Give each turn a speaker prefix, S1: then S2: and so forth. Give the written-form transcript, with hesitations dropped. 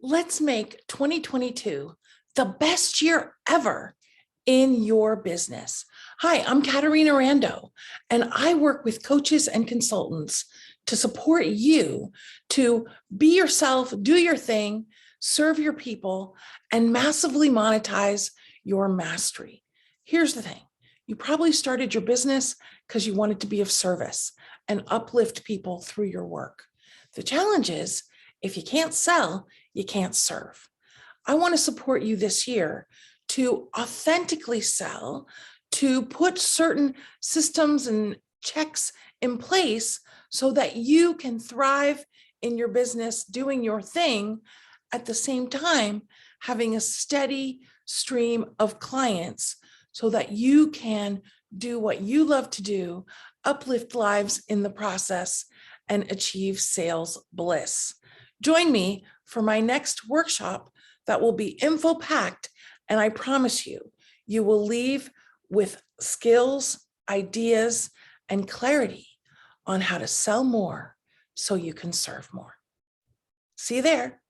S1: Let's make 2022 the best year ever in your business. Hi, I'm Caterina Rando, and I work with coaches and consultants to support you to be yourself, do your thing, serve your people, and massively monetize your mastery. Here's the thing. You probably started your business because you wanted to be of service and uplift people through your work. The challenge is, if you can't sell, you can't serve. I want to support you this year to authentically sell, to put certain systems and checks in place so that you can thrive in your business doing your thing, at the same time having a steady stream of clients so that you can do what you love to do, uplift lives in the process, and achieve sales bliss. Join me for my next workshop that will be info-packed, and I promise you, you will leave with skills, ideas, and clarity on how to sell more so you can serve more. See you there.